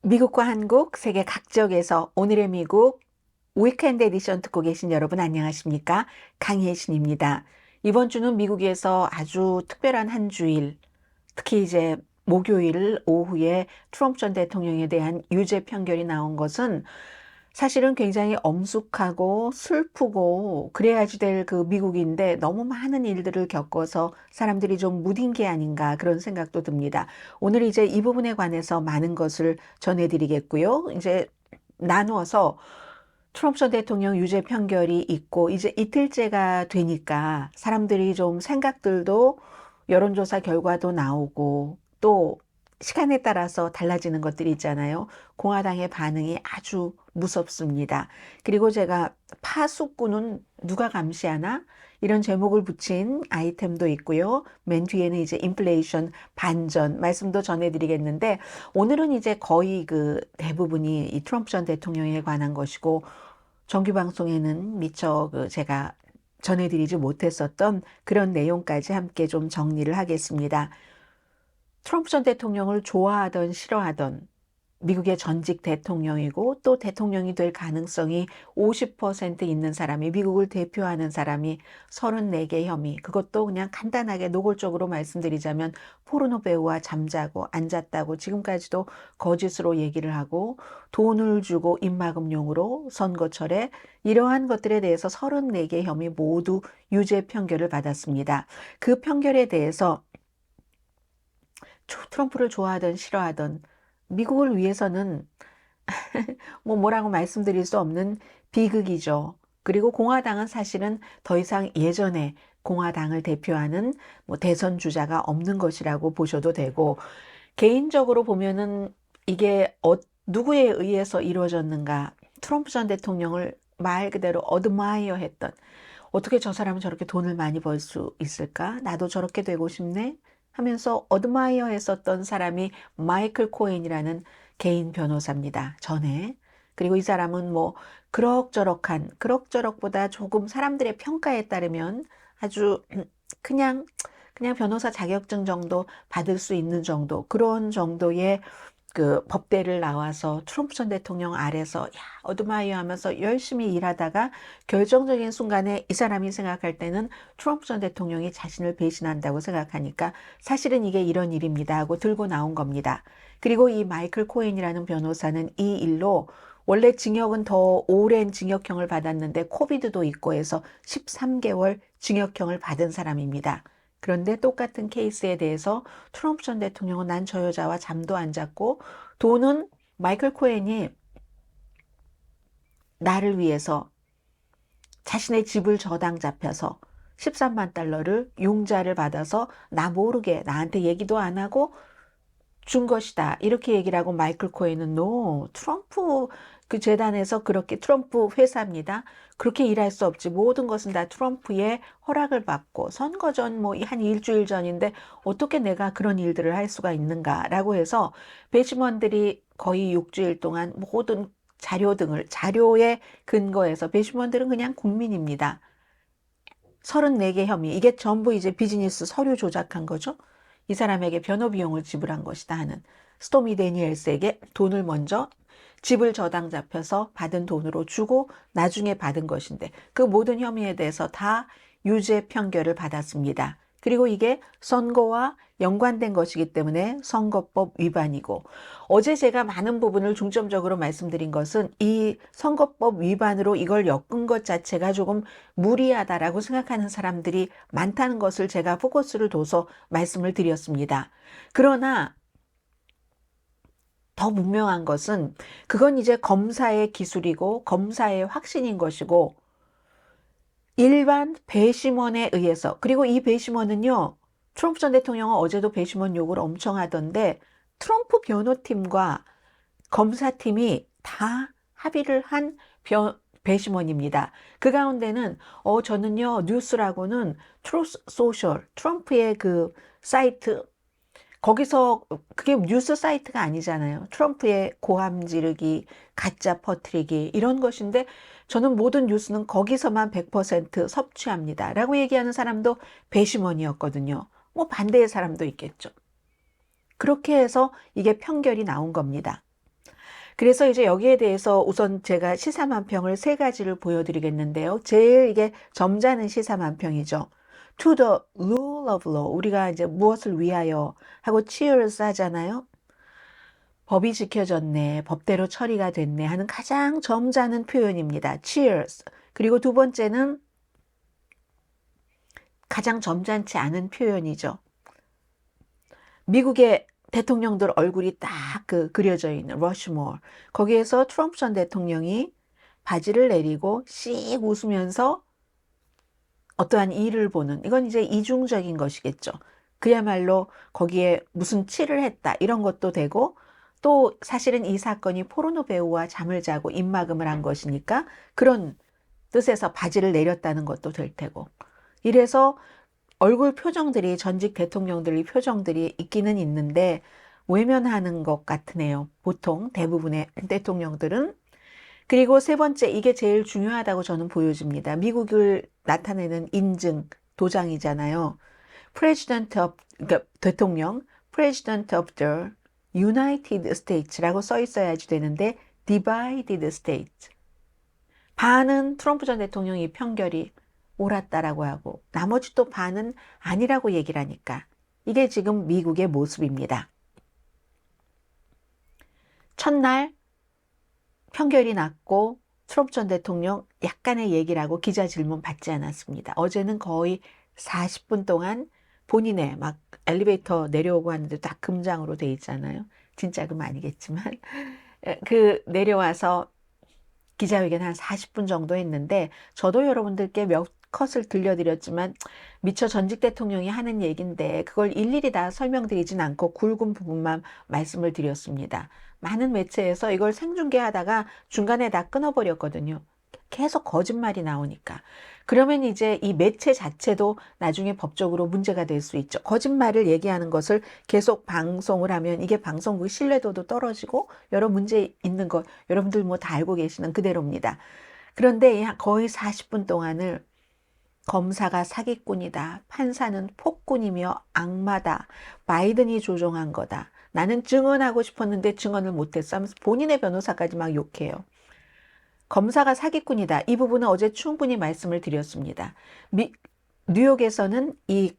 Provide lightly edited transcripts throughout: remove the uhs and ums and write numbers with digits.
미국과 한국, 세계 각지역에서 오늘의 미국 위켄드 에디션 듣고 계신 여러분 안녕하십니까? 강혜신입니다. 이번 주는 미국에서 아주 특별한 한 주일, 특히 이제 목요일 오후에 트럼프 전 대통령에 대한 유죄 판결이 나온 것은 사실은 굉장히 엄숙하고 슬프고 그래야지 될 그 미국인데 너무 많은 일들을 겪어서 사람들이 좀 무딘 게 아닌가 그런 생각도 듭니다. 오늘 이제 이 부분에 관해서 많은 것을 전해드리겠고요. 이제 나누어서 트럼프 전 대통령 유죄 판결이 있고 이제 이틀째가 되니까 사람들이 좀 생각들도 여론조사 결과도 나오고 또 시간에 따라서 달라지는 것들이 있잖아요. 공화당의 반응이 아주 무섭습니다. 그리고 제가 파수꾼은 누가 감시하나? 이런 제목을 붙인 아이템도 있고요. 맨 뒤에는 이제 인플레이션 반전 말씀도 전해드리겠는데 오늘은 이제 거의 그 대부분이 이 트럼프 전 대통령에 관한 것이고 정규 방송에는 미처 그 제가 전해드리지 못했었던 그런 내용까지 함께 좀 정리를 하겠습니다. 트럼프 전 대통령을 좋아하던 싫어하던 미국의 전직 대통령이고 또 대통령이 될 가능성이 50% 있는 사람이 미국을 대표하는 사람이 34개 혐의 그것도 그냥 간단하게 노골적으로 말씀드리자면 포르노 배우와 잠자고 앉았다고 지금까지도 거짓으로 얘기를 하고 돈을 주고 입막음용으로 선거철에 이러한 것들에 대해서 34개 혐의 모두 유죄 판결을 받았습니다. 그 판결에 대해서 트럼프를 좋아하든 싫어하든 미국을 위해서는 뭐라고 말씀드릴 수 없는 비극이죠. 그리고 공화당은 사실은 더 이상 예전에 공화당을 대표하는 뭐 대선 주자가 없는 것이라고 보셔도 되고 개인적으로 보면은 이게 누구에 의해서 이루어졌는가? 트럼프 전 대통령을 말 그대로 어드마이어 했던 어떻게 저 사람은 저렇게 돈을 많이 벌 수 있을까? 나도 저렇게 되고 싶네? 하면서 어드마이어 했었던 사람이 마이클 코엔이라는 개인 변호사입니다. 전에. 그리고 이 사람은 뭐 그럭저럭보다 조금 사람들의 평가에 따르면 아주 그냥 변호사 자격증 정도 받을 수 있는 정도 그런 정도의 그 법대를 나와서 트럼프 전 대통령 아래서 어드마이어 하면서 열심히 일하다가 결정적인 순간에 이 사람이 생각할 때는 트럼프 전 대통령이 자신을 배신한다고 생각하니까 사실은 이게 이런 일입니다 하고 들고 나온 겁니다. 그리고 이 마이클 코엔이라는 변호사는 이 일로 원래 징역은 더 오랜 징역형을 받았는데 코비드도 있고 해서 13개월 징역형을 받은 사람입니다. 그런데 똑같은 케이스에 대해서 트럼프 전 대통령은 난 저 여자와 잠도 안 잤고 돈은 마이클 코엔이 나를 위해서 자신의 집을 저당 잡혀서 13만 달러를 융자를 받아서 나 모르게 나한테 얘기도 안 하고 준 것이다. 이렇게 얘기를 하고 마이클 코엔은 트럼프 그 재단에서 그렇게 트럼프 회사입니다. 그렇게 일할 수 없지. 모든 것은 다 트럼프의 허락을 받고 선거 전 뭐 한 일주일 전인데 어떻게 내가 그런 일들을 할 수가 있는가라고 해서 배심원들이 거의 6주일 동안 모든 자료에 근거해서 배심원들은 그냥 국민입니다. 34개 혐의. 이게 전부 이제 비즈니스 서류 조작한 거죠. 이 사람에게 변호 비용을 지불한 것이다 하는 스토미 데니엘스에게 돈을 먼저 집을 저당 잡혀서 받은 돈으로 주고 나중에 받은 것인데 그 모든 혐의에 대해서 다 유죄 판결을 받았습니다. 그리고 이게 선거와 연관된 것이기 때문에 선거법 위반이고 어제 제가 많은 부분을 중점적으로 말씀드린 것은 이 선거법 위반으로 이걸 엮은 것 자체가 조금 무리하다라고 생각하는 사람들이 많다는 것을 제가 포커스를 둬서 말씀을 드렸습니다. 그러나 더 분명한 것은 그건 이제 검사의 기술이고 검사의 확신인 것이고 일반 배심원에 의해서 그리고 이 배심원은요 트럼프 전 대통령은 어제도 배심원 욕을 엄청 하던데 트럼프 변호팀과 검사팀이 다 합의를 한 배심원입니다. 그 가운데는 저는요 뉴스라고는 트루스 소셜 트럼프의 그 사이트 거기서 그게 뉴스 사이트가 아니잖아요. 트럼프의 고함 지르기, 가짜 퍼뜨리기 이런 것인데 저는 모든 뉴스는 거기서만 100% 섭취합니다. 라고 얘기하는 사람도 배심원이었거든요. 뭐 반대의 사람도 있겠죠. 그렇게 해서 이게 판결이 나온 겁니다. 그래서 이제 여기에 대해서 우선 제가 시사만평을 세 가지를 보여드리겠는데요. 제일 이게 점잖은 시사만평이죠. To the rule of law. 우리가 이제 무엇을 위하여 하고 cheers 하잖아요. 법이 지켜졌네, 법대로 처리가 됐네 하는 가장 점잖은 표현입니다. cheers. 그리고 두 번째는 가장 점잖지 않은 표현이죠. 미국의 대통령들 얼굴이 딱 그려져 있는 러시모어. 거기에서 트럼프 전 대통령이 바지를 내리고 씩 웃으면서 어떠한 일을 보는, 이건 이제 이중적인 것이겠죠. 그야말로 거기에 무슨 칠을 했다 이런 것도 되고, 또 사실은 이 사건이 포르노 배우와 잠을 자고 입막음을 한 것이니까 그런 뜻에서 바지를 내렸다는 것도 될 테고, 이래서 얼굴 표정들이, 전직 대통령들의 표정들이 있기는 있는데 외면하는 것 같으네요. 보통 대부분의 대통령들은. 그리고 세 번째, 이게 제일 중요하다고 저는 보여집니다. 미국을 나타내는 인증, 도장이잖아요. President of, 그러니까 대통령, President of the United States라고 써 있어야지 되는데 Divided States. 반은 트럼프 전 대통령이 편결이 옳았다라고 하고 나머지 또 반은 아니라고 얘기를 하니까 이게 지금 미국의 모습입니다. 첫날 편결이 났고 트럼프 전 대통령 약간의 얘기를 하고 기자 질문 받지 않았습니다. 어제는 거의 40분 동안 본인의 막 엘리베이터 내려오고 하는데 다 금장으로 돼 있잖아요. 진짜 금 아니겠지만 그 내려와서 기자회견 한 40분 정도 했는데 저도 여러분들께 몇 컷을 들려드렸지만 미처 전직 대통령이 하는 얘기인데 그걸 일일이 다 설명드리진 않고 굵은 부분만 말씀을 드렸습니다. 많은 매체에서 이걸 생중계하다가 중간에 다 끊어버렸거든요. 계속 거짓말이 나오니까. 그러면 이제 이 매체 자체도 나중에 법적으로 문제가 될 수 있죠. 거짓말을 얘기하는 것을 계속 방송을 하면 이게 방송국 신뢰도도 떨어지고 여러 문제 있는 것 여러분들 뭐 다 알고 계시는 그대로입니다. 그런데 거의 40분 동안을 검사가 사기꾼이다, 판사는 폭군이며 악마다, 바이든이 조종한 거다, 나는 증언하고 싶었는데 증언을 못했어 하면서 본인의 변호사까지 막 욕해요. 검사가 사기꾼이다. 이 부분은 어제 충분히 말씀을 드렸습니다. 뉴욕에서는 이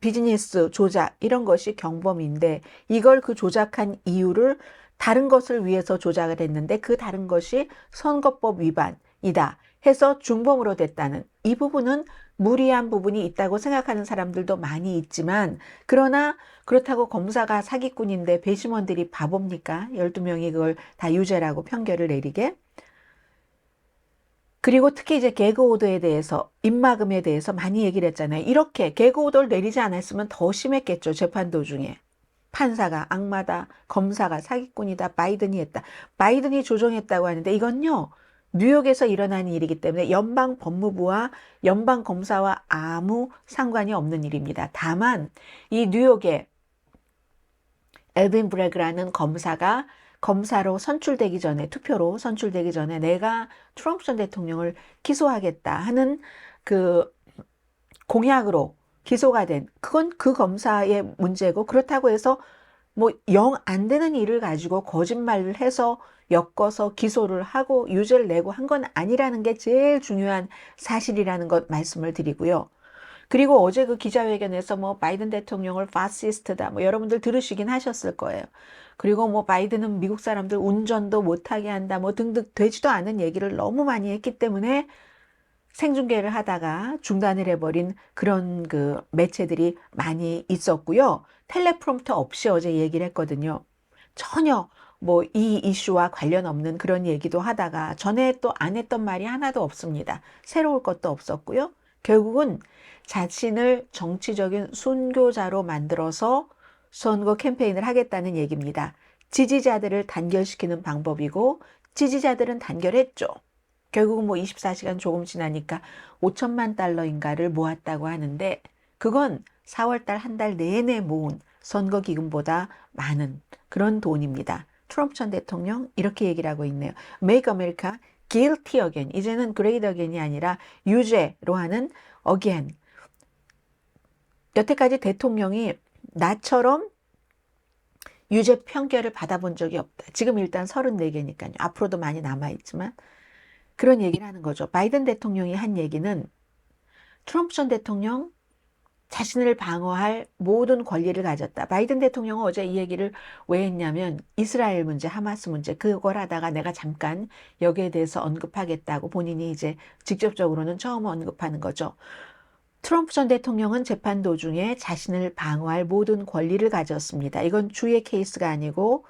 비즈니스 조작 이런 것이 경범인데 이걸 그 조작한 이유를 다른 것을 위해서 조작을 했는데 그 다른 것이 선거법 위반이다 해서 중범으로 됐다는 이 부분은 무리한 부분이 있다고 생각하는 사람들도 많이 있지만 그러나 그렇다고 검사가 사기꾼인데 배심원들이 바보입니까? 12명이 그걸 다 유죄라고 판결을 내리게? 그리고 특히 이제 개그 오더에 대해서, 입막음에 대해서 많이 얘기를 했잖아요. 이렇게 개그 오더를 내리지 않았으면 더 심했겠죠. 재판 도중에. 판사가 악마다, 검사가 사기꾼이다, 바이든이 했다. 바이든이 조종했다고 하는데 이건요. 뉴욕에서 일어난 일이기 때문에 연방 법무부와 연방 검사와 아무 상관이 없는 일입니다. 다만 이 뉴욕에 엘빈 브래그라는 검사가 검사로 선출되기 전에, 투표로 선출되기 전에 내가 트럼프 전 대통령을 기소하겠다 하는 그 공약으로 기소가 된, 그건 그 검사의 문제고, 그렇다고 해서 뭐 영 안 되는 일을 가지고 거짓말을 해서 엮어서 기소를 하고 유죄를 내고 한 건 아니라는 게 제일 중요한 사실이라는 것 말씀을 드리고요. 그리고 어제 그 기자회견에서 뭐 바이든 대통령을 파시스트다 뭐 여러분들 들으시긴 하셨을 거예요. 그리고 뭐 바이든은 미국 사람들 운전도 못하게 한다 뭐 등등 되지도 않은 얘기를 너무 많이 했기 때문에 생중계를 하다가 중단을 해버린 그런 그 매체들이 많이 있었고요. 텔레프롬프터 없이 어제 얘기를 했거든요. 전혀 뭐 이 이슈와 관련 없는 그런 얘기도 하다가 전에 또 안 했던 말이 하나도 없습니다. 새로울 것도 없었고요. 결국은 자신을 정치적인 순교자로 만들어서 선거 캠페인을 하겠다는 얘기입니다. 지지자들을 단결시키는 방법이고 지지자들은 단결했죠. 결국은 뭐 24시간 조금 지나니까 5천만 달러인가를 모았다고 하는데 그건 4월달 한 달 내내 모은 선거 기금보다 많은 그런 돈입니다. 트럼프 전 대통령 이렇게 얘기를 하고 있네요. Make America guilty again. 이제는 great again이 아니라 유죄로 하는 again. 여태까지 대통령이 나처럼 유죄 판결을 받아본 적이 없다. 지금 일단 34개니까요. 앞으로도 많이 남아있지만 그런 얘기를 하는 거죠. 바이든 대통령이 한 얘기는 트럼프 전 대통령 자신을 방어할 모든 권리를 가졌다. 바이든 대통령은 어제 이 얘기를 왜 했냐면 이스라엘 문제, 하마스 문제 그걸 하다가 내가 잠깐 여기에 대해서 언급하겠다고 본인이 이제 직접적으로는 처음 언급하는 거죠. 트럼프 전 대통령은 재판 도중에 자신을 방어할 모든 권리를 가졌습니다. 이건 주의 케이스가 아니고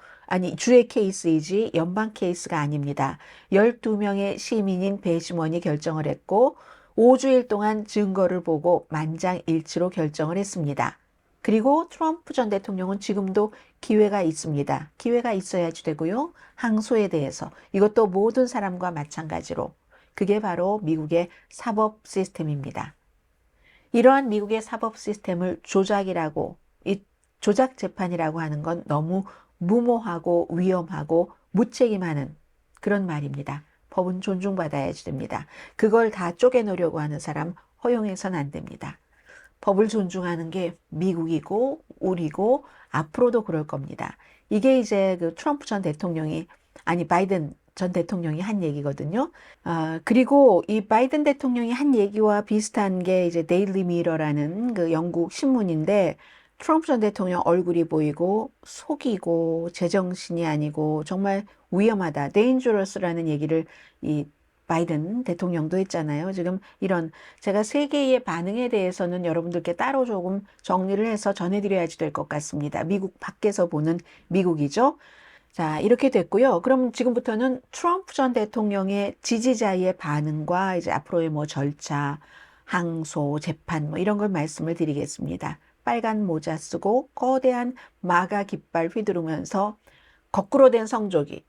주의 케이스이지 연방 케이스가 아닙니다. 12명의 시민인 배심원이 결정을 했고 5주일 동안 증거를 보고 만장일치로 결정을 했습니다. 그리고 트럼프 전 대통령은 지금도 기회가 있습니다. 기회가 있어야지 되고요. 항소에 대해서 이것도 모든 사람과 마찬가지로 그게 바로 미국의 사법 시스템입니다. 이러한 미국의 사법 시스템을 조작이라고, 이 조작 재판이라고 하는 건 너무 무모하고 위험하고 무책임하는 그런 말입니다. 법은 존중받아야지 됩니다. 그걸 다 쪼개놓으려고 하는 사람 허용해서는 안 됩니다. 법을 존중하는 게 미국이고 우리고 앞으로도 그럴 겁니다. 이게 이제 그 트럼프 전 대통령이 바이든 전 대통령이 한 얘기거든요. 그리고 이 바이든 대통령이 한 얘기와 비슷한 게 이제 데일리 미러라는 그 영국 신문인데 트럼프 전 대통령 얼굴이 보이고 속이고 제정신이 아니고 정말 위험하다, dangerous라는 얘기를 이 바이든 대통령도 했잖아요. 지금 이런 제가 세계의 반응에 대해서는 여러분들께 따로 조금 정리를 해서 전해드려야지 될 것 같습니다. 미국 밖에서 보는 미국이죠. 자, 이렇게 됐고요. 그럼 지금부터는 트럼프 전 대통령의 지지자의 반응과 이제 앞으로의 뭐 절차, 항소, 재판 뭐 이런 걸 말씀을 드리겠습니다. 빨간 모자 쓰고 거대한 마가 깃발 휘두르면서 거꾸로 된 성조기.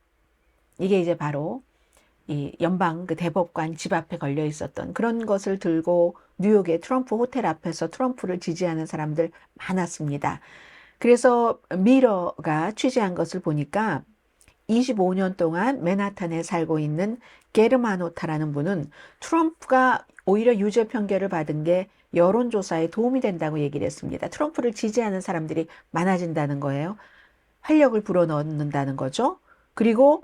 이게 이제 바로 이 연방 그 대법관 집 앞에 걸려 있었던 그런 것을 들고 뉴욕의 트럼프 호텔 앞에서 트럼프를 지지하는 사람들 많았습니다. 그래서 미러가 취재한 것을 보니까 25년 동안 맨하탄에 살고 있는 게르마노타라는 분은 트럼프가 오히려 유죄 판결을 받은 게 여론조사에 도움이 된다고 얘기를 했습니다. 트럼프를 지지하는 사람들이 많아진다는 거예요. 활력을 불어넣는다는 거죠. 그리고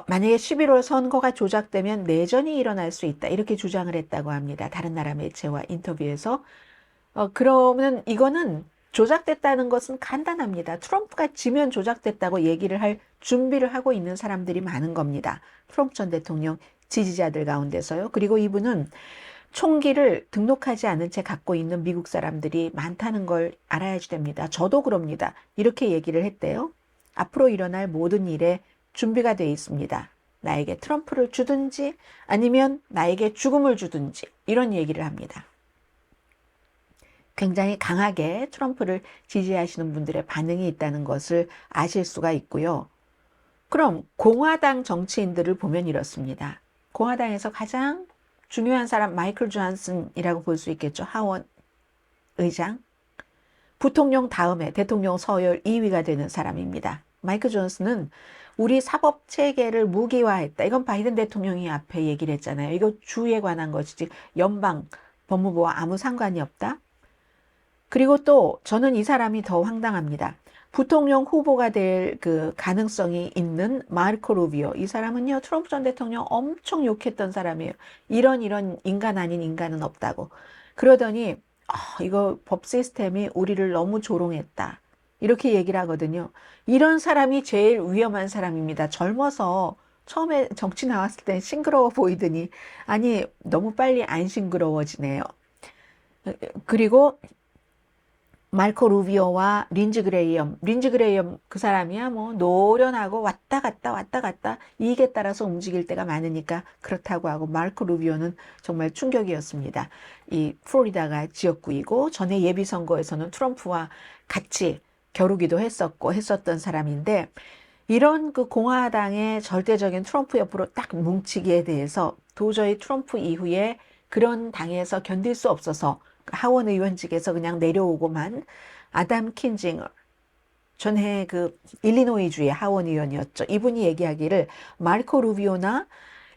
만약에 11월 선거가 조작되면 내전이 일어날 수 있다. 이렇게 주장을 했다고 합니다. 다른 나라 매체와 인터뷰에서. 그러면 이거는 조작됐다는 것은 간단합니다. 트럼프가 지면 조작됐다고 얘기를 할 준비를 하고 있는 사람들이 많은 겁니다. 트럼프 전 대통령 지지자들 가운데서요. 그리고 이분은 총기를 등록하지 않은 채 갖고 있는 미국 사람들이 많다는 걸 알아야지 됩니다. 저도 그럽니다. 이렇게 얘기를 했대요. 앞으로 일어날 모든 일에 준비가 되어 있습니다. 나에게 트럼프를 주든지 아니면 나에게 죽음을 주든지 이런 얘기를 합니다. 굉장히 강하게 트럼프를 지지하시는 분들의 반응이 있다는 것을 아실 수가 있고요. 그럼 공화당 정치인들을 보면 이렇습니다. 공화당에서 가장 중요한 사람 마이클 존슨이라고 볼 수 있겠죠. 하원 의장. 부통령 다음에 대통령 서열 2위가 되는 사람입니다. 마이클 존슨은 우리 사법 체계를 무기화했다. 이건 바이든 대통령이 앞에 얘기를 했잖아요. 이거 주에 관한 것이지 연방 법무부와 아무 상관이 없다. 그리고 또 저는 이 사람이 더 황당합니다. 부통령 후보가 될 그 가능성이 있는 마르코 루비오. 이 사람은요, 트럼프 전 대통령 엄청 욕했던 사람이에요. 이런 인간 아닌 인간은 없다고. 그러더니 이거 법 시스템이 우리를 너무 조롱했다. 이렇게 얘기를 하거든요. 이런 사람이 제일 위험한 사람입니다. 젊어서 처음에 정치 나왔을 땐 싱그러워 보이더니 아니 너무 빨리 안 싱그러워지네요. 그리고 말코 루비오와 린지 그레이엄 그 사람이야 뭐 노련하고 왔다 갔다 이익에 따라서 움직일 때가 많으니까 그렇다고 하고 말코 루비오는 정말 충격이었습니다. 이 플로리다가 지역구이고 전에 예비선거에서는 트럼프와 같이 겨루기도 했었던 사람인데 이런 그 공화당의 절대적인 트럼프 옆으로 딱 뭉치기에 대해서 도저히 트럼프 이후에 그런 당에서 견딜 수 없어서 하원 의원직에서 그냥 내려오고만 아담 킨징어 전에 그 일리노이주의 하원 의원이었죠. 이분이 얘기하기를 마르코 루비오나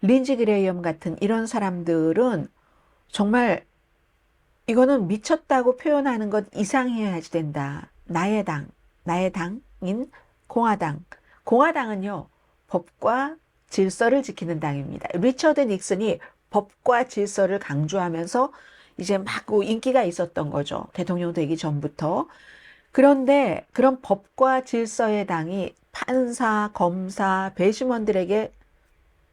린지 그레이엄 같은 이런 사람들은 정말 이거는 미쳤다고 표현하는 것 이상해야지 된다. 나의 당인 공화당. 공화당은요, 법과 질서를 지키는 당입니다. 리처드 닉슨이 법과 질서를 강조하면서 이제 막 인기가 있었던 거죠. 대통령 되기 전부터. 그런데 그런 법과 질서의 당이 판사, 검사, 배심원들에게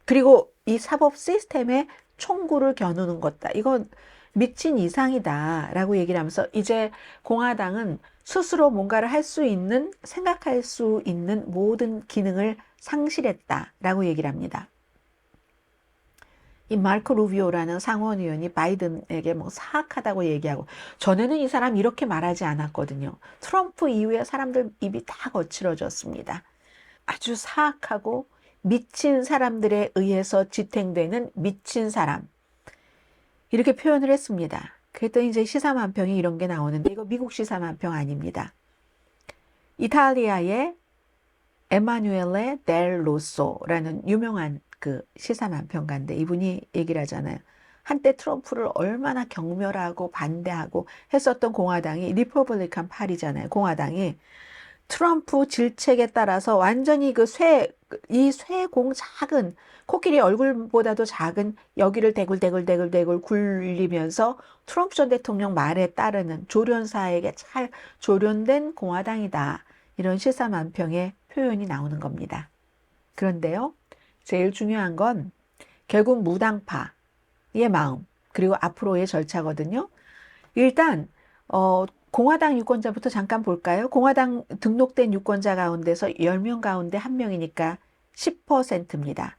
그리고 이 사법 시스템에 총구를 겨누는 것다. 이건 미친 이상이다라고 얘기를 하면서 이제 공화당은 스스로 뭔가를 할 수 있는, 생각할 수 있는 모든 기능을 상실했다라고 얘기를 합니다. 이 마르코 루비오라는 상원의원이 바이든에게 뭐 사악하다고 얘기하고, 전에는 이 사람 이렇게 말하지 않았거든요. 트럼프 이후에 사람들 입이 다 거칠어졌습니다. 아주 사악하고 미친 사람들에 의해서 지탱되는 미친 사람, 이렇게 표현을 했습니다. 그랬더니 이제 시사만평이 이런 게 나오는데, 이거 미국 시사만평 아닙니다. 이탈리아의 에마누엘레 델 로소라는 유명한 그 시사만평가인데, 이분이 얘기를 하잖아요. 한때 트럼프를 얼마나 경멸하고 반대하고 했었던 공화당이 리퍼블리칸 파리잖아요. 공화당이 트럼프 질책에 따라서 완전히 이 쇠공 작은, 코끼리 얼굴보다도 작은 여기를 대굴대굴 굴리면서 트럼프 전 대통령 말에 따르는 조련사에게 잘 조련된 공화당이다. 이런 시사만평의 표현이 나오는 겁니다. 그런데요, 제일 중요한 건 결국 무당파의 마음, 그리고 앞으로의 절차거든요. 일단 공화당 유권자부터 잠깐 볼까요? 공화당 등록된 유권자 가운데서 10명 가운데 1명이니까 10%입니다.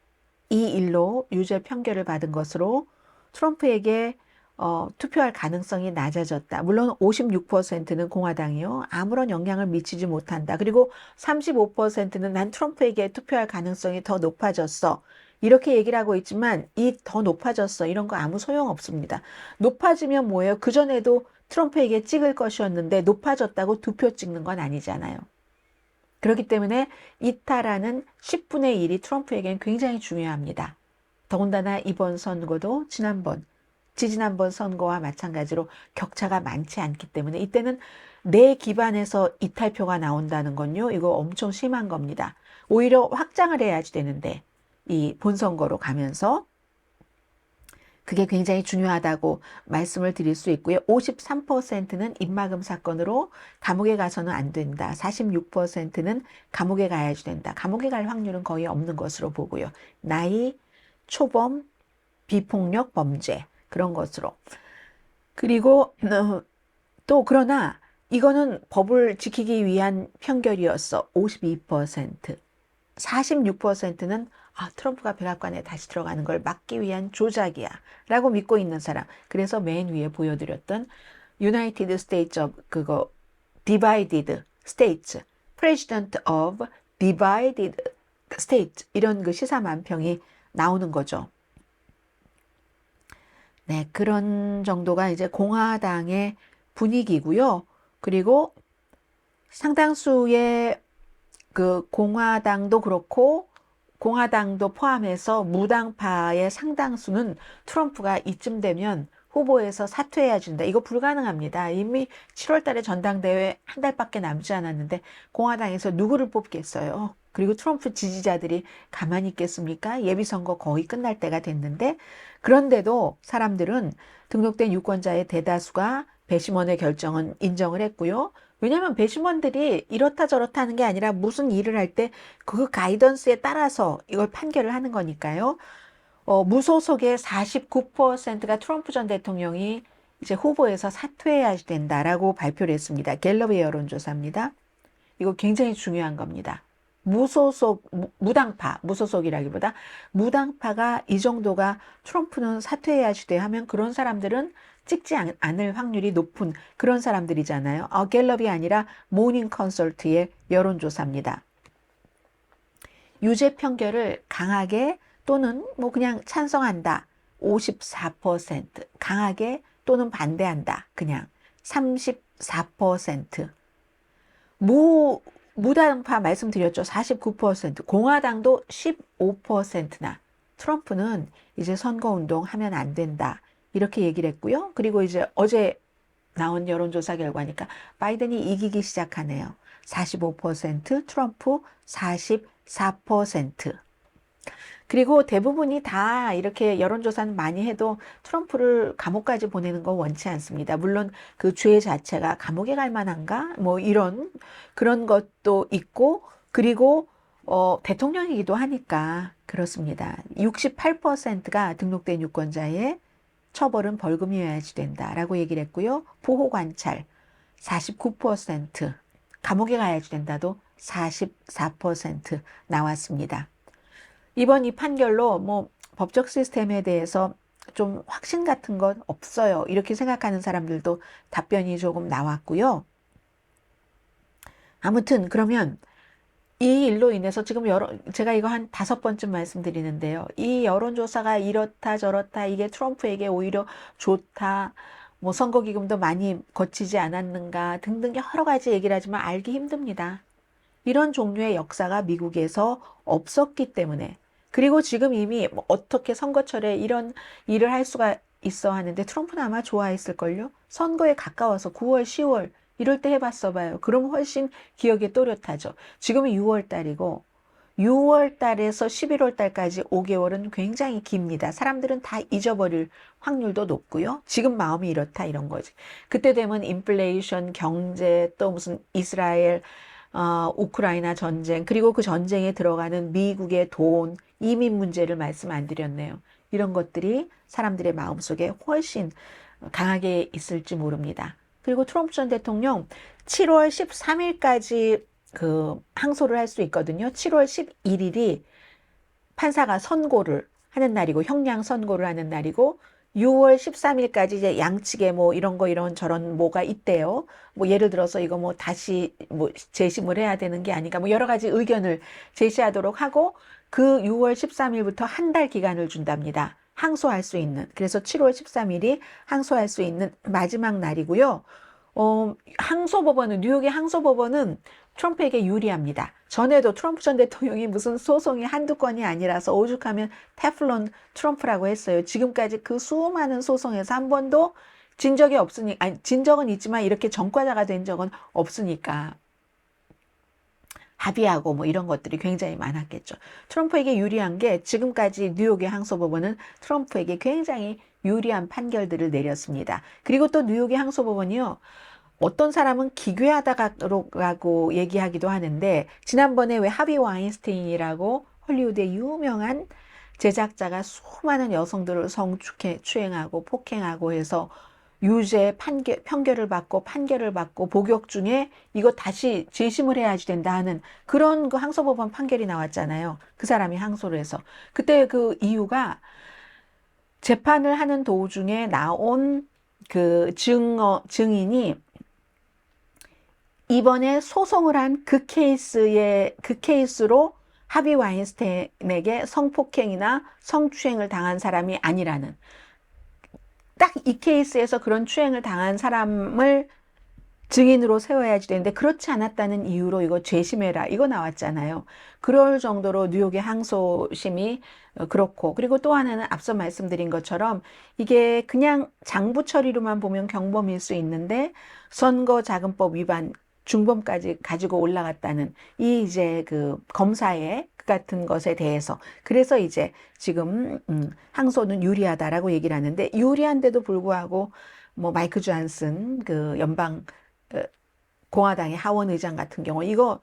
이 일로 유죄 판결을 받은 것으로 트럼프에게 투표할 가능성이 낮아졌다. 물론 56%는 공화당이요, 아무런 영향을 미치지 못한다. 그리고 35%는 난 트럼프에게 투표할 가능성이 더 높아졌어. 이렇게 얘기를 하고 있지만 이 더 높아졌어, 이런 거 아무 소용 없습니다. 높아지면 뭐예요? 그전에도 트럼프에게 찍을 것이었는데 높아졌다고 두 표 찍는 건 아니잖아요. 그렇기 때문에 이탈하는 10분의 1이 트럼프에게는 굉장히 중요합니다. 더군다나 이번 선거도 지지난번 선거와 마찬가지로 격차가 많지 않기 때문에 이때는 내 기반에서 이탈표가 나온다는 건요, 이거 엄청 심한 겁니다. 오히려 확장을 해야지 되는데, 이 본선거로 가면서 그게 굉장히 중요하다고 말씀을 드릴 수 있고요. 53%는 입막음 사건으로 감옥에 가서는 안 된다. 46%는 감옥에 가야지 된다. 감옥에 갈 확률은 거의 없는 것으로 보고요. 나이, 초범, 비폭력 범죄, 그런 것으로. 그리고 또 그러나 이거는 법을 지키기 위한 편결이었어. 52%. 46%는 트럼프가 백악관에 다시 들어가는 걸 막기 위한 조작이야 라고 믿고 있는 사람. 그래서 맨 위에 보여드렸던 United States of 그거 Divided States, President of Divided States, 이런 그 시사만평이 나오는 거죠. 네, 그런 정도가 이제 공화당의 분위기고요. 그리고 상당수의 그 공화당도 그렇고 공화당도 포함해서 무당파의 상당수는 트럼프가 이쯤 되면 후보에서 사퇴해야 준다. 이거 불가능합니다. 이미 7월 달에 전당대회 한 달밖에 남지 않았는데 공화당에서 누구를 뽑겠어요? 그리고 트럼프 지지자들이 가만히 있겠습니까? 예비선거 거의 끝날 때가 됐는데, 그런데도 사람들은 등록된 유권자의 대다수가 배심원의 결정은 인정을 했고요. 왜냐하면 배심원들이 이렇다 저렇다 하는 게 아니라 무슨 일을 할 때 그 가이던스에 따라서 이걸 판결을 하는 거니까요. 무소속의 49%가 트럼프 전 대통령이 이제 후보에서 사퇴해야 된다라고 발표를 했습니다. 갤럽의 여론조사입니다. 이거 굉장히 중요한 겁니다. 무소속이라기보다 무당파가 이 정도가 트럼프는 사퇴해야지 돼 하면 그런 사람들은 찍지 않을 확률이 높은 그런 사람들이잖아요. 갤럽이 아니라 모닝 컨설트의 여론조사입니다. 유죄 판결을 강하게 또는 뭐 그냥 찬성한다. 54%, 강하게 또는 반대한다. 그냥 34%. 무당파 말씀드렸죠. 49%, 공화당도 15%나 트럼프는 이제 선거운동 하면 안 된다. 이렇게 얘기를 했고요. 그리고 이제 어제 나온 여론조사 결과니까 바이든이 이기기 시작하네요. 45%, 트럼프 44%. 그리고 대부분이 다 이렇게 여론조사는 많이 해도 트럼프를 감옥까지 보내는 거 원치 않습니다. 물론 그 죄 자체가 감옥에 갈 만한가? 뭐 이런 그런 것도 있고, 그리고 대통령이기도 하니까 그렇습니다. 68%가 등록된 유권자의 처벌은 벌금이어야지 된다라고 얘기를 했고요. 보호관찰 49%, 감옥에 가야지 된다도 44% 나왔습니다. 이번 이 판결로 뭐 법적 시스템에 대해서 좀 확신 같은 건 없어요, 이렇게 생각하는 사람들도 답변이 조금 나왔고요. 아무튼 그러면 이 일로 인해서 지금 제가 이거 한 5번쯤 말씀드리는데요. 이 여론조사가 이렇다 저렇다, 이게 트럼프에게 오히려 좋다, 뭐 선거기금도 많이 거치지 않았는가 등등 여러 가지 얘기를 하지만 알기 힘듭니다. 이런 종류의 역사가 미국에서 없었기 때문에, 그리고 지금 이미 뭐 어떻게 선거철에 이런 일을 할 수가 있어 하는데 트럼프는 아마 좋아했을걸요? 선거에 가까워서 9월, 10월 이럴 때 해봤어 봐요. 그럼 훨씬 기억에 또렷하죠. 지금은 6월 달이고 6월 달에서 11월 달까지 5개월은 굉장히 깁니다. 사람들은 다 잊어버릴 확률도 높고요. 지금 마음이 이렇다 이런 거지. 그때 되면 인플레이션, 경제, 또 무슨 이스라엘, 우크라이나 전쟁, 그리고 그 전쟁에 들어가는 미국의 돈, 이민 문제를 말씀 안 드렸네요. 이런 것들이 사람들의 마음속에 훨씬 강하게 있을지 모릅니다. 그리고 트럼프 전 대통령 7월 13일까지 그 항소를 할 수 있거든요. 7월 11일이 판사가 선고를 하는 날이고, 형량 선고를 하는 날이고, 6월 13일까지 이제 양측에 뭐 이런 거 이런 저런 뭐가 있대요. 뭐 예를 들어서 이거 뭐 다시 뭐 재심을 해야 되는 게 아닌가, 뭐 여러 가지 의견을 제시하도록 하고, 그 6월 13일부터 한 달 기간을 준답니다. 항소할 수 있는. 그래서 7월 13일이 항소할 수 있는 마지막 날이고요. 항소법원은, 뉴욕의 항소법원은 트럼프에게 유리합니다. 전에도 트럼프 전 대통령이 무슨 소송이 한두 건이 아니라서 오죽하면 테플론 트럼프라고 했어요. 지금까지 그 수많은 소송에서 한 번도 진 적이 없으니, 아니, 진 적은 있지만 이렇게 전과자가 된 적은 없으니까 합의하고 뭐 이런 것들이 굉장히 많았겠죠. 트럼프에게 유리한 게, 지금까지 뉴욕의 항소법원은 트럼프에게 굉장히 유리한 판결들을 내렸습니다. 그리고 또 뉴욕의 항소법원이요, 어떤 사람은 기괴하다고 얘기하기도 하는데, 지난번에 왜 하비 와인스타인이라고 헐리우드의 유명한 제작자가 수많은 여성들을 성추행하고 폭행하고 해서 유죄 판결을 받고 판결을 받고 복역 중에 이거 다시 재심을 해야지 된다 하는 그런 그 항소법원 판결이 나왔잖아요. 그 사람이 항소를 해서. 그때 그 이유가, 재판을 하는 도중에 나온 그 증인이 이번에 소송을 한 그 케이스로 하비 와인스타인에게 성폭행이나 성추행을 당한 사람이 아니라는, 딱 이 케이스에서 그런 추행을 당한 사람을 증인으로 세워야지 되는데 그렇지 않았다는 이유로 이거 재심해라 이거 나왔잖아요. 그럴 정도로 뉴욕의 항소심이 그렇고, 그리고 또 하나는 앞서 말씀드린 것처럼 이게 그냥 장부 처리로만 보면 경범일 수 있는데 선거자금법 위반 중범까지 가지고 올라갔다는 이 이제 그 검사의 그 같은 것에 대해서, 그래서 이제 지금 항소는 유리하다라고 얘기를 하는데, 유리한데도 불구하고 뭐 마이크 존슨 그 연방 공화당의 하원 의장 같은 경우 이거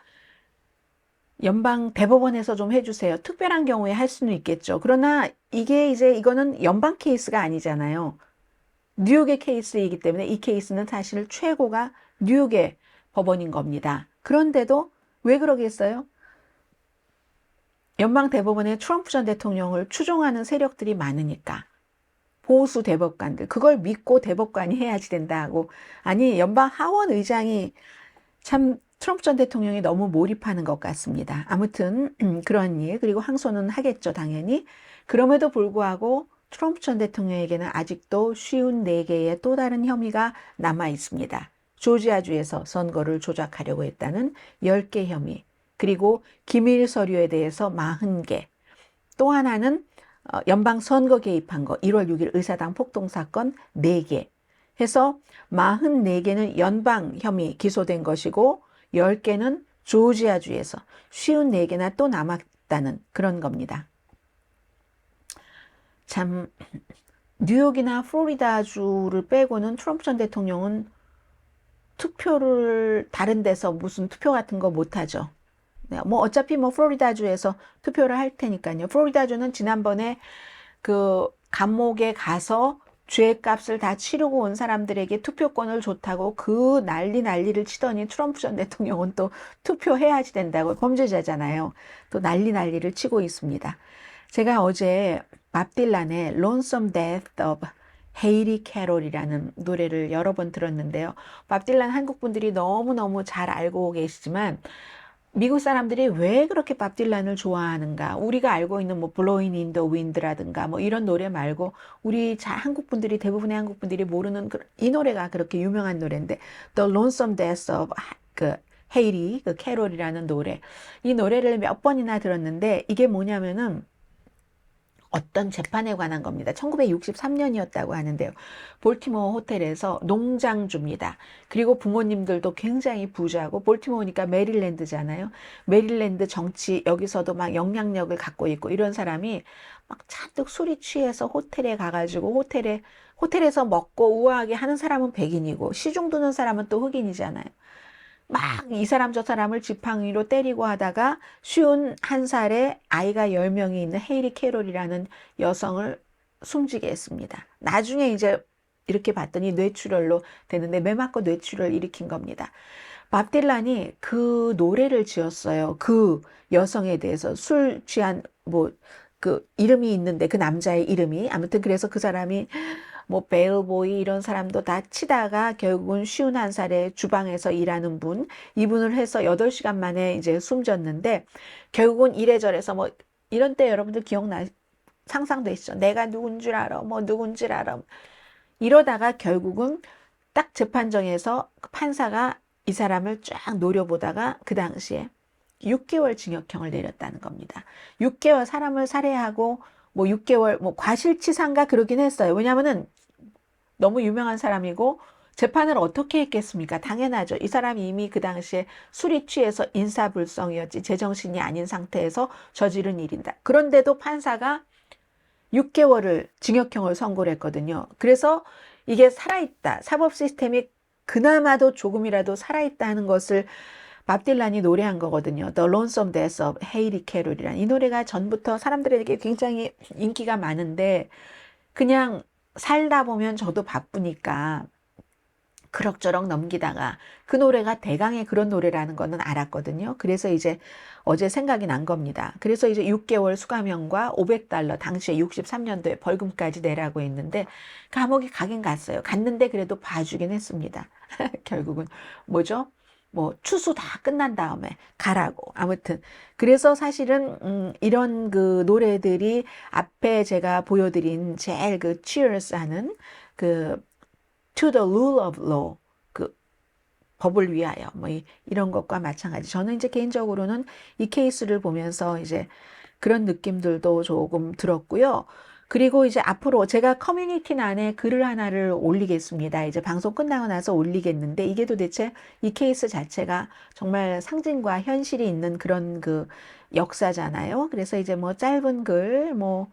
연방 대법원에서 좀 해주세요. 특별한 경우에 할 수는 있겠죠. 그러나 이게 이제 이거는 연방 케이스가 아니잖아요. 뉴욕의 케이스이기 때문에 이 케이스는 사실 최고가 뉴욕의 법원인 겁니다. 그런데도 왜 그러겠어요? 연방 대법원에 트럼프 전 대통령을 추종하는 세력들이 많으니까, 보수 대법관들, 그걸 믿고 대법관이 해야지 된다고. 아니, 연방 하원 의장이 참 트럼프 전 대통령이 너무 몰입하는 것 같습니다. 아무튼 그런 일, 그리고 항소는 하겠죠, 당연히. 그럼에도 불구하고 트럼프 전 대통령에게는 아직도 쉬운 4개의 또 다른 혐의가 남아 있습니다. 조지아주에서 선거를 조작하려고 했다는 10개 혐의, 그리고 기밀 서류에 대해서 40개, 또 하나는 연방 선거 개입한 거, 1월 6일 의사당 폭동 사건 4개 해서 44개는 연방 혐의 기소된 것이고, 10개는 조지아주에서, 54개나 또 남았다는 그런 겁니다. 참, 뉴욕이나 플로리다주를 빼고는 트럼프 전 대통령은 투표를 다른 데서 무슨 투표 같은 거 못하죠. 네, 뭐 어차피 뭐 플로리다주에서 투표를 할 테니까요. 플로리다주는 지난번에 그 감옥에 가서 죄값을 다 치르고 온 사람들에게 투표권을 줬다고 그 난리를 치더니 트럼프 전 대통령은 또 투표해야지 된다고, 범죄자잖아요. 또 난리를 치고 있습니다. 제가 어제 밥 딜란의 Lonesome Death of 헤이리 캐롤이라는 노래를 여러 번 들었는데요. 밥 딜란 한국 분들이 너무너무 잘 알고 계시지만 미국 사람들이 왜 그렇게 밥 딜란을 좋아하는가? 우리가 알고 있는 뭐 Blowing in the Wind라든가 뭐 이런 노래 말고 우리 한국 분들이, 대부분의 한국 분들이 모르는 이 노래가 그렇게 유명한 노래인데, The Lonesome Death of 그 헤이리 그 캐롤이라는 노래, 이 노래를 몇 번이나 들었는데 이게 뭐냐면은 어떤 재판에 관한 겁니다. 1963년이었다고 하는데요. 볼티모어 호텔에서 농장주입니다. 그리고 부모님들도 굉장히 부자고, 볼티모어니까 메릴랜드잖아요. 메릴랜드 정치, 여기서도 막 영향력을 갖고 있고, 이런 사람이 막 잔뜩 술이 취해서 호텔에 가가지고 호텔에서 먹고 우아하게 하는 사람은 백인이고 시중 두는 사람은 또 흑인이잖아요. 막 이 사람 저 사람을 지팡이로 때리고 하다가 51살에 아이가 10명이 있는 헤이리 캐롤이라는 여성을 숨지게 했습니다. 나중에 이제 이렇게 봤더니 뇌출혈로 되는데 매 맞고 뇌출혈을 일으킨 겁니다. 밥 딜란이 그 노래를 지었어요. 그 여성에 대해서, 술 취한 뭐 그 이름이 있는데 그 남자의 이름이, 아무튼 그래서 그 사람이 뭐 베일보이 이런 사람도 다 치다가 결국은 51살에 주방에서 일하는 분, 이분을 해서 8시간 만에 이제 숨졌는데, 결국은 이래저래서 뭐 이런 때 여러분들 상상되시죠? 내가 누군 줄 알아, 뭐 누군 줄 알아. 이러다가 결국은 딱 재판정에서 판사가 이 사람을 쫙 노려보다가 그 당시에 6개월 징역형을 내렸다는 겁니다. 6개월, 사람을 살해하고 뭐 6개월 뭐 과실치상가 그러긴 했어요. 왜냐하면은 너무 유명한 사람이고 재판을 어떻게 했겠습니까? 당연하죠. 이 사람이 이미 그 당시에 술이 취해서 인사불성이었지 제정신이 아닌 상태에서 저지른 일이다. 그런데도 판사가 6개월을 징역형을 선고를 했거든요. 그래서 이게 살아있다, 사법 시스템이 그나마도 조금이라도 살아있다 하는 것을 밥 딜란이 노래한 거거든요. The Lonesome Death of 헤이리 캐롤이란 이 노래가 전부터 사람들에게 굉장히 인기가 많은데, 그냥 살다 보면 저도 바쁘니까 그럭저럭 넘기다가 그 노래가 대강의 그런 노래라는 거는 알았거든요. 그래서 이제 어제 생각이 난 겁니다. 그래서 이제 6개월 수감형과 $500, 당시에 63년도에 벌금까지 내라고 했는데 감옥에 가긴 갔어요. 갔는데 그래도 봐주긴 했습니다. 결국은 뭐죠? 뭐 추수 다 끝난 다음에 가라고. 아무튼 그래서 사실은 이런 그 노래들이 앞에 제가 보여드린 제일 그 Cheers 하는 그 To the rule of law, 그 법을 위하여 뭐 이런 것과 마찬가지. 저는 이제 개인적으로는 이 케이스를 보면서 이제 그런 느낌들도 조금 들었고요. 그리고 이제 앞으로 제가 커뮤니티란에 글을 하나를 올리겠습니다. 이제 방송 끝나고 나서 올리겠는데, 이게 도대체 이 케이스 자체가 정말 상징과 현실이 있는 그런 그 역사잖아요. 그래서 이제 뭐 짧은 글, 뭐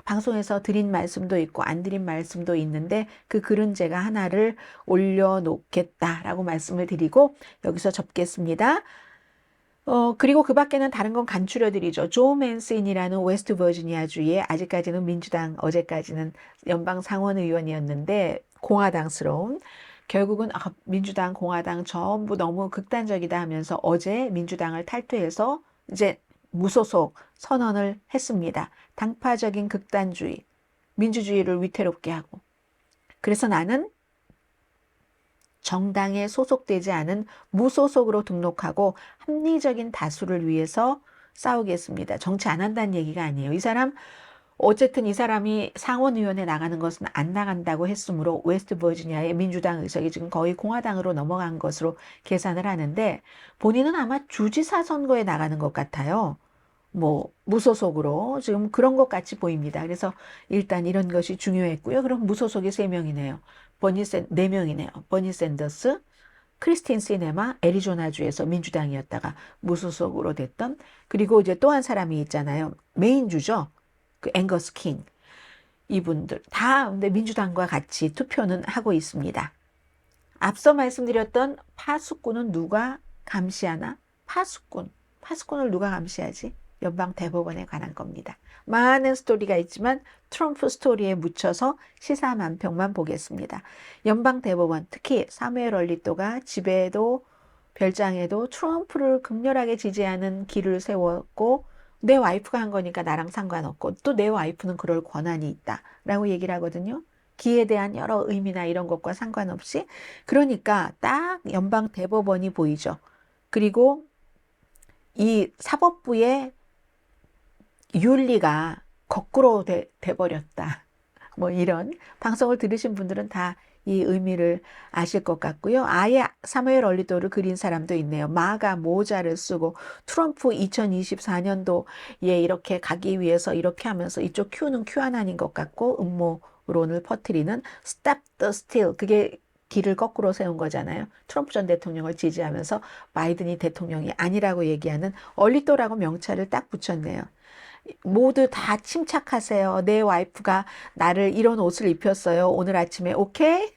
방송에서 드린 말씀도 있고 안 드린 말씀도 있는데 그 글은 제가 하나를 올려놓겠다라고 말씀을 드리고 여기서 접겠습니다. 그리고 그 밖에는 다른 건 간추려드리죠. 조 맨슨이라는 웨스트 버지니아주의, 아직까지는 민주당, 어제까지는 연방 상원의원이었는데 공화당스러운, 결국은 민주당, 공화당 전부 너무 극단적이다 하면서 어제 민주당을 탈퇴해서 이제 무소속 선언을 했습니다. 당파적인 극단주의, 민주주의를 위태롭게 하고. 그래서 나는 정당에 소속되지 않은 무소속으로 등록하고 합리적인 다수를 위해서 싸우겠습니다. 정치 안 한다는 얘기가 아니에요. 이 사람 어쨌든 이 사람이 상원의원에 나가는 것은 안 나간다고 했으므로 웨스트 버지니아의 민주당 의석이 지금 거의 공화당으로 넘어간 것으로 계산을 하는데, 본인은 아마 주지사 선거에 나가는 것 같아요. 뭐 무소속으로 지금 그런 것 같이 보입니다. 그래서 일단 이런 것이 중요했고요. 그럼 무소속이 3명이네요. 4명이네요. 버니 샌더스, 크리스틴 시네마, 애리조나주에서 민주당이었다가 무소속으로 됐던, 그리고 이제 또 한 사람이 있잖아요. 메인주죠. 그 앵거스 킹. 이분들 다 근데 민주당과 같이 투표는 하고 있습니다. 앞서 말씀드렸던 파수꾼은 누가 감시하나? 파수꾼을 누가 감시하지? 연방 대법원에 관한 겁니다. 많은 스토리가 있지만 트럼프 스토리에 묻혀서 시사만평만 보겠습니다. 연방 대법원, 특히 사무엘 얼리토가 집에도 별장에도 트럼프를 극렬하게 지지하는 길을 세웠고, 내 와이프가 한 거니까 나랑 상관없고 또 내 와이프는 그럴 권한이 있다라고 얘기를 하거든요. 기에 대한 여러 의미나 이런 것과 상관없이. 그러니까 딱 연방 대법원이 보이죠. 그리고 이 사법부의 윤리가 거꾸로 돼버렸다. 뭐 이런 방송을 들으신 분들은 다 이 의미를 아실 것 같고요. 아예 사무엘 얼리토를 그린 사람도 있네요. 마가 모자를 쓰고 트럼프 2024년도에 이렇게 가기 위해서 이렇게 하면서 이쪽 Q는 QAnon 것 같고 음모론을 퍼뜨리는 Stop the Steal, 그게 길을 거꾸로 세운 거잖아요. 트럼프 전 대통령을 지지하면서 바이든이 대통령이 아니라고 얘기하는 얼리토라고 명찰을 딱 붙였네요. 모두 다 침착하세요. 내 와이프가 나를 이런 옷을 입혔어요. 오늘 아침에. 오케이?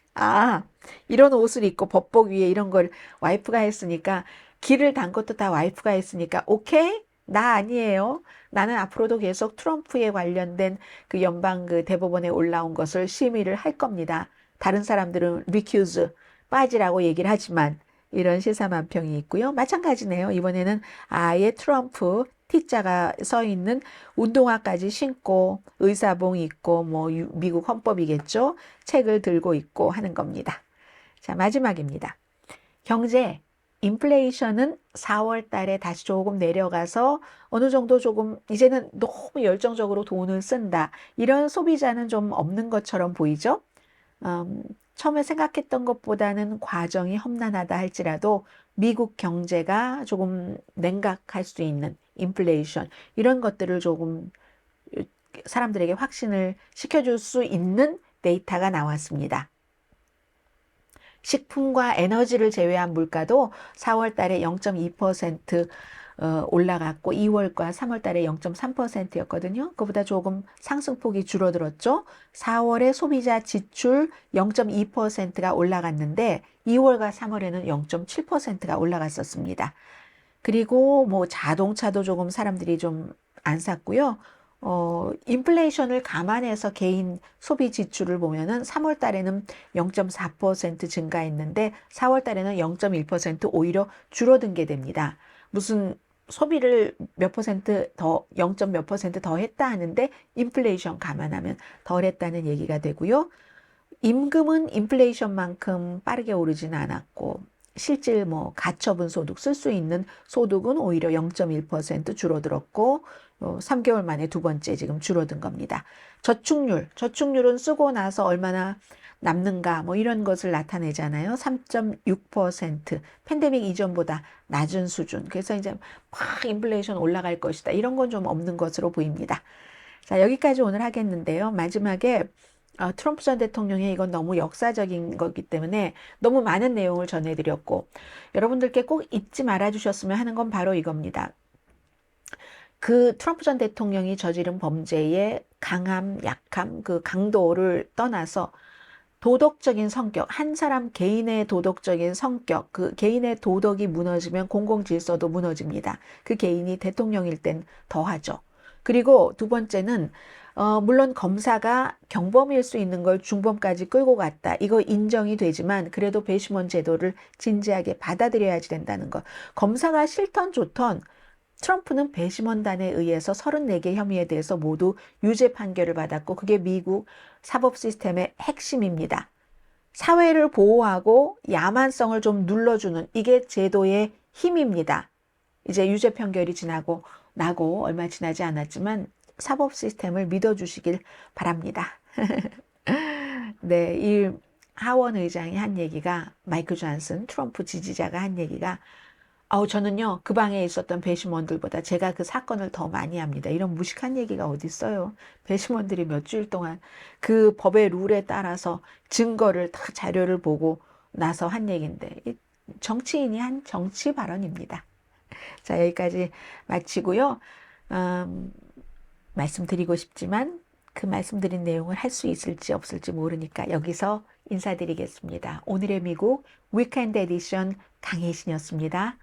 이런 옷을 입고 법복 위에 이런 걸 와이프가 했으니까, 길을 단 것도 다 와이프가 했으니까 오케이? 나 아니에요. 나는 앞으로도 계속 트럼프에 관련된 그 연방 그 대법원에 올라온 것을 심의를 할 겁니다. 다른 사람들은 recuse, 빠지라고 얘기를 하지만 이런 시사만평이 있고요. 마찬가지네요. 이번에는 아예 트럼프 T자가 서 있는 운동화까지 신고 의사봉 입고 뭐 미국 헌법이겠죠. 책을 들고 있고 하는 겁니다. 자, 마지막입니다. 경제, 인플레이션은 4월 달에 다시 조금 내려가서 어느 정도 조금 이제는 너무 열정적으로 돈을 쓴다, 이런 소비자는 좀 없는 것처럼 보이죠. 처음에 생각했던 것보다는 과정이 험난하다 할지라도 미국 경제가 조금 냉각할 수 있는 인플레이션, 이런 것들을 조금 사람들에게 확신을 시켜줄 수 있는 데이터가 나왔습니다. 식품과 에너지를 제외한 물가도 4월 달에 0.2% 올라갔고 2월과 3월 달에 0.3%였거든요. 그보다 조금 상승폭이 줄어들었죠. 4월에 소비자 지출 0.2%가 올라갔는데 2월과 3월에는 0.7%가 올라갔었습니다. 그리고 뭐 자동차도 조금 사람들이 좀 안 샀고요. 인플레이션을 감안해서 개인 소비 지출을 보면은 3월 달에는 0.4% 증가했는데 4월 달에는 0.1% 오히려 줄어든 게 됩니다. 무슨 소비를 몇 퍼센트 더, 0. 몇 퍼센트 더 했다 하는데 인플레이션 감안하면 덜 했다는 얘기가 되고요. 임금은 인플레이션만큼 빠르게 오르지는 않았고, 실질 뭐 가처분 소득, 쓸 수 있는 소득은 오히려 0.1% 줄어들었고, 3개월 만에 두 번째 지금 줄어든 겁니다. 저축률은 쓰고 나서 얼마나 남는가 뭐 이런 것을 나타내잖아요. 3.6%, 팬데믹 이전보다 낮은 수준. 그래서 이제 막 인플레이션 올라갈 것이다, 이런 건 좀 없는 것으로 보입니다. 자, 여기까지 오늘 하겠는데요. 마지막에 트럼프 전 대통령의 이건 너무 역사적인 거기 때문에 너무 많은 내용을 전해드렸고, 여러분들께 꼭 잊지 말아 주셨으면 하는 건 바로 이겁니다. 그 트럼프 전 대통령이 저지른 범죄의 강함, 약함, 그 강도를 떠나서 도덕적인 성격, 한 사람 개인의 도덕적인 성격, 그 개인의 도덕이 무너지면 공공질서도 무너집니다. 그 개인이 대통령일 땐 더하죠. 그리고 두 번째는 물론 검사가 경범일 수 있는 걸 중범까지 끌고 갔다, 이거 인정이 되지만 그래도 배심원 제도를 진지하게 받아들여야지 된다는 것. 검사가 싫던 좋던 트럼프는 배심원단에 의해서 34개 혐의에 대해서 모두 유죄 판결을 받았고, 그게 미국 사법 시스템의 핵심입니다. 사회를 보호하고 야만성을 좀 눌러주는, 이게 제도의 힘입니다. 이제 유죄 판결이 나고 얼마 지나지 않았지만 사법 시스템을 믿어주시길 바랍니다. 네, 이 하원 의장이 한 얘기가, 마이크 존슨 트럼프 지지자가 한 얘기가, 저는요, 그 방에 있었던 배심원들보다 제가 그 사건을 더 많이 합니다. 이런 무식한 얘기가 어디 있어요. 배심원들이 몇 주일 동안 그 법의 룰에 따라서 증거를 다 자료를 보고 나서 한 얘기인데, 정치인이 한 정치 발언입니다. 자, 여기까지 마치고요. 말씀드리고 싶지만 그 말씀드린 내용을 할 수 있을지 없을지 모르니까 여기서 인사드리겠습니다. 오늘의 미국 위켄드 에디션 강혜신이었습니다.